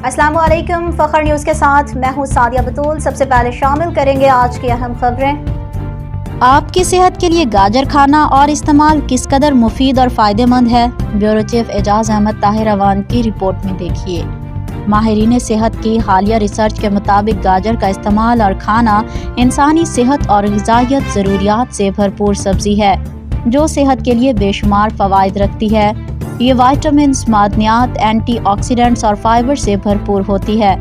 السلام علیکم، فخر نیوز کے ساتھ میں ہوں سعدیہ بطول۔ سب سے پہلے شامل کریں گے آج کی اہم خبریں۔ آپ کی صحت کے لیے گاجر کھانا اور استعمال کس قدر مفید اور فائدہ مند ہے، بیورو چیف اعجاز احمد طاہر اعوان کی رپورٹ میں دیکھیے۔ ماہرین صحت کی حالیہ ریسرچ کے مطابق گاجر کا استعمال اور کھانا انسانی صحت اور غذائیت ضروریات سے بھرپور سبزی ہے جو صحت کے لیے بے شمار فوائد رکھتی ہے۔ یہ وائٹامنز، معدنیات، اینٹی آکسیڈنٹس اور فائبر سے بھرپور ہوتی ہے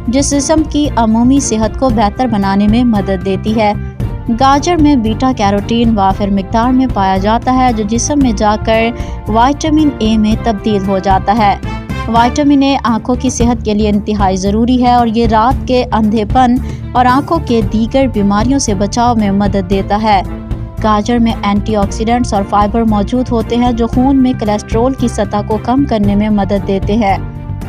جس جسم کی عمومی صحت کو بہتر بنانے میں مدد دیتی ہے۔ گاجر میں بیٹا کیروٹین وافر مقدار میں پایا جاتا ہے جو جسم میں جا کر وائٹامن اے میں تبدیل ہو جاتا ہے۔ وائٹامن اے آنکھوں کی صحت کے لیے انتہائی ضروری ہے اور یہ رات کے اندھے پن اور آنکھوں کے دیگر بیماریوں سے بچاؤ میں مدد دیتا ہے۔ گاجر میں اینٹی آکسیڈنٹس اور فائبر موجود ہوتے ہیں جو خون میں کولیسٹرول کی سطح کو کم کرنے میں مدد دیتے ہیں۔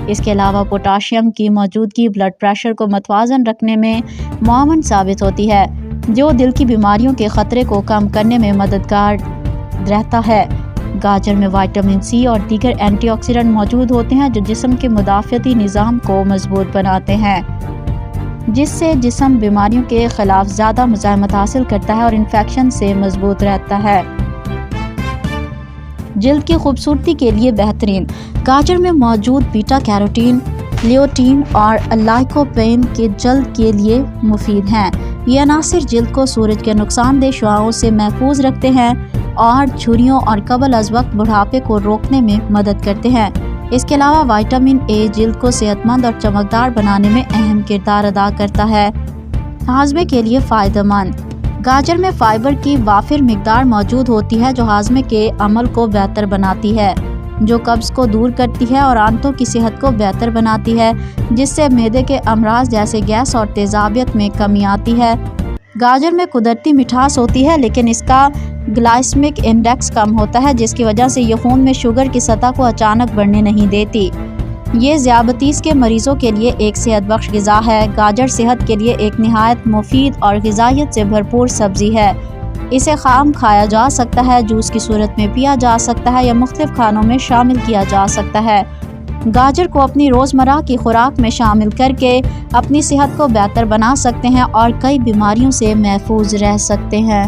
اس کے علاوہ پوٹاشیم کی موجودگی بلڈ پریشر کو متوازن رکھنے میں معاون ثابت ہوتی ہے جو دل کی بیماریوں کے خطرے کو کم کرنے میں مددگار رہتا ہے۔ گاجر میں وائٹامن سی اور دیگر اینٹی آکسیڈنٹ موجود ہوتے ہیں جو جسم کے مدافعتی نظام کو مضبوط بناتے ہیں جس سے جسم بیماریوں کے خلاف زیادہ مزاحمت حاصل کرتا ہے اور انفیکشن سے مضبوط رہتا ہے۔ جلد کی خوبصورتی کے لیے بہترین گاجر میں موجود بیٹا کیروٹین، لیوٹین اور لائکوپین کے جلد کے لیے مفید ہیں۔ یہ عناصر جلد کو سورج کے نقصان دہ شعاعوں سے محفوظ رکھتے ہیں اور جھریوں اور قبل از وقت بڑھاپے کو روکنے میں مدد کرتے ہیں۔ اس کے علاوہ وائٹامن اے جلد کو صحت مند اور چمکدار بنانے میں اہم کردار ادا کرتا ہے۔ ہاضمے کے لیے فائدہ مند گاجر میں فائبر کی وافر مقدار موجود ہوتی ہے جو ہاضمے کے عمل کو بہتر بناتی ہے، جو قبض کو دور کرتی ہے اور آنتوں کی صحت کو بہتر بناتی ہے جس سے معدے کے امراض جیسے گیس اور تیزابیت میں کمی آتی ہے۔ گاجر میں قدرتی مٹھاس ہوتی ہے لیکن اس کا گلائسیمک انڈیکس کم ہوتا ہے جس کی وجہ سے یہ خون میں شوگر کی سطح کو اچانک بڑھنے نہیں دیتی۔ یہ ذیابیطس کے مریضوں کے لیے ایک صحت بخش غذا ہے۔ گاجر صحت کے لیے ایک نہایت مفید اور غذائیت سے بھرپور سبزی ہے۔ اسے خام کھایا جا سکتا ہے، جوس کی صورت میں پیا جا سکتا ہے یا مختلف کھانوں میں شامل کیا جا سکتا ہے۔ گاجر کو اپنی روزمرہ کی خوراک میں شامل کر کے اپنی صحت کو بہتر بنا سکتے ہیں اور کئی بیماریوں سے محفوظ رہ سکتے ہیں۔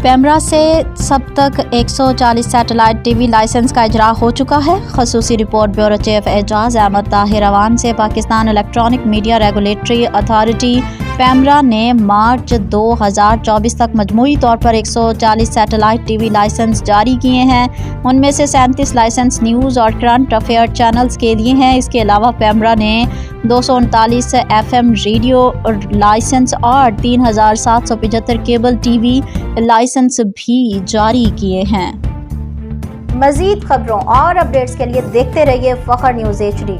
پیمرا سے سب تک 140 سیٹلائٹ ٹی وی لائسنس کا اجرا ہو چکا ہے۔ خصوصی رپورٹ بیورو چیف اعجاز احمد طاہر اعوان سے۔ Pakistan electronic media regulatory authority PEMRA نے مارچ 2024 تک مجموعی طور پر 140 سیٹلائٹ ٹی وی لائسنس جاری کیے ہیں۔ ان میں سے 37 لائسنس نیوز اور کرنٹ افیئر چینلز کے لیے ہیں۔ اس کے علاوہ پیمرا نے 239 ایف ایم ریڈیو لائسنس اور 3775 کیبل ٹی وی لائسنس بھی جاری کیے ہیں۔ مزید خبروں اور اپڈیٹس کے لیے دیکھتے رہیے فخر نیوز HD۔